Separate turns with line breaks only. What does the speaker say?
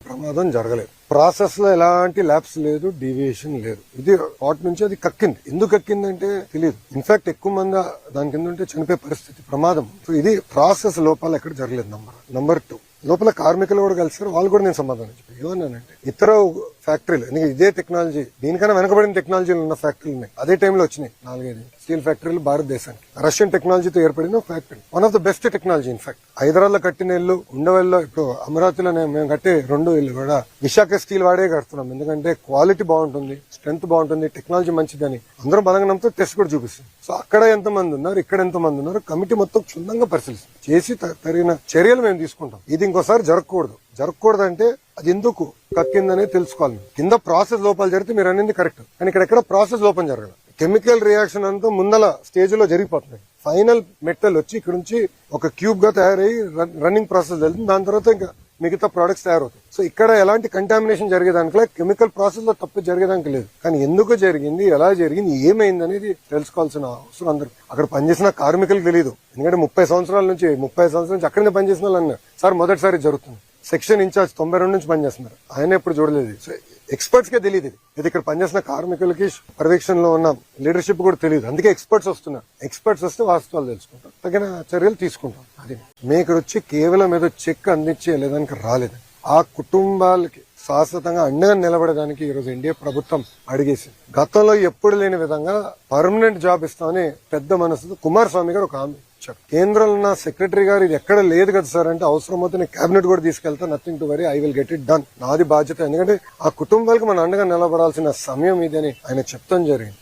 ప్రమాదం జరగలేదు. ప్రాసెస్ లో ఎలాంటి ల్యాబ్స్ లేదు, డీవియేషన్ లేదు. ఇది వాటి నుంచి అది కక్కింది. ఎందుకు కక్కిందంటే తెలియదు. ఇన్ఫాక్ట్ ఎక్కువ మంది దాని కింద ఉంటే చనిపోయే పరిస్థితి, ప్రమాదం. సో ఇది ప్రాసెస్ లోపాలు ఎక్కడ జరగలేదు. నంబర్ 2, లోపల కార్మికులు కూడా కలిసారు. వాళ్ళు కూడా నేను సమాధానం చెప్పాను. ఏమన్నానంటే ఇతర ఫ్యాక్టరీలు, ఇదే టెక్నాలజీ, దీనికన్నా వెనకబడిన టెక్నాలజీలు ఉన్న ఫ్యాక్టరీలు ఉన్నాయి. అదే టైంలో వచ్చినాయి 4-5 స్టీల్ ఫ్యాక్టరీలు భారతదేశానికి. రష్యన్ టెక్నాలజీతో ఏర్పడిన factory, one of the best technology. In fact Hyderabad లో కట్టిన ఇల్లు, ఉండవల్లో, ఇప్పుడు అమరావతిలో మేము కట్టే 2 ఇల్లు కూడా విశాఖ స్టీల్ వాడే కడుతున్నాం. ఎందుకంటే క్వాలిటీ బాగుంటుంది, స్ట్రెంత్ బాగుంటుంది, టెక్నాలజీ మంచిదని అందరం బలంగా నమ్ముతూ టెస్ట్ కూడా చూపిస్తుంది. సో అక్కడ ఎంతమంది ఉన్నారు, ఇక్కడ ఎంతమంది ఉన్నారు, కమిటీ మొత్తం క్షుణ్ణంగా పరిశీలిస్తుంది. చేసి తగిన చర్యలు మేము తీసుకుంటాం. ఇది ఇంకోసారి జరగకూడదంటే అది ఎందుకు కక్కిందనే తెలుసుకోవాలి. కింద ప్రాసెస్ లోపాలు జరిగితే మీరు అనేది కరెక్ట్, కానీ ఇక్కడ ప్రాసెస్ లోపం జరగదు. కెమికల్ రియాక్షన్ అంతా ముందల స్టేజ్ లో జరిగిపోతుంది. ఫైనల్ మెటల్ వచ్చి ఇక్కడ నుంచి ఒక క్యూబ్ గా తయారయ్యి రన్నింగ్ ప్రాసెస్ జరుగుతుంది. దాని తర్వాత ఇంకా మిగతా ప్రొడక్ట్స్ తయారవుతాయి. సో ఇక్కడ ఎలాంటి కంటామినేషన్ జరిగేదానికి, కెమికల్ ప్రాసెస్ లో తప్పు జరిగేదానికి లేదు. కానీ ఎందుకు జరిగింది, ఎలా జరిగింది, ఏమైంది అనేది తెలుసుకోవాల్సిన అవసరం అందరు. అక్కడ పనిచేసిన కార్మికులకు తెలియదు. ఎందుకంటే 30 సంవత్సరాల నుంచి అక్కడనే పనిచేసిన వాళ్ళు అన్నారు, సార్ మొదటిసారి జరుగుతుంది. సెక్షన్ ఇన్ఛార్జ్ 92 నుంచి పనిచేస్తున్నారు. ఆయన ఎప్పుడు చూడలేదు. సో ఎక్స్పర్ట్స్ కే తెలియదు. ఇది ఇక్కడ పనిచేసిన కార్మికులకి, పర్యవేక్షణలో ఉన్న లీడర్షిప్ కూడా తెలియదు. అందుకే ఎక్స్పర్ట్స్ వస్తున్నారు. ఎక్స్పర్ట్స్ వస్తే వాస్తవాలు తెలుసుకుంటాం, తగిన చర్యలు తీసుకుంటాం. అది మీ ఇక్కడ వచ్చి కేవలం ఏదో చెక్ అందించి వెళ్ళేదానికి రాలేదు. ఆ కుటుంబాలకి శాశ్వతంగా అండగా నిలబడడానికి ఈరోజు ఎన్డీఏ ప్రభుత్వం అడిగేసింది. గతంలో ఎప్పుడు లేని విధంగా పర్మనెంట్ జాబ్ ఇస్తామని పెద్ద మనసుతో కుమారస్వామి గారు ఒక హామీ ఇచ్చారు. కేంద్రంలో ఉన్న సెక్రటరీ గారు ఇది ఎక్కడ లేదు కదా సార్ అంటే, అవసరం అవుతే నేను కేబినెట్ కూడా తీసుకెళ్తా, nothing to worry, I will get it done, నాది బాధ్యత. ఎందుకంటే ఆ కుటుంబాలకు మనం అండగా నిలబడాల్సిన సమయం ఇది అని ఆయన చెప్తాం జరిగింది.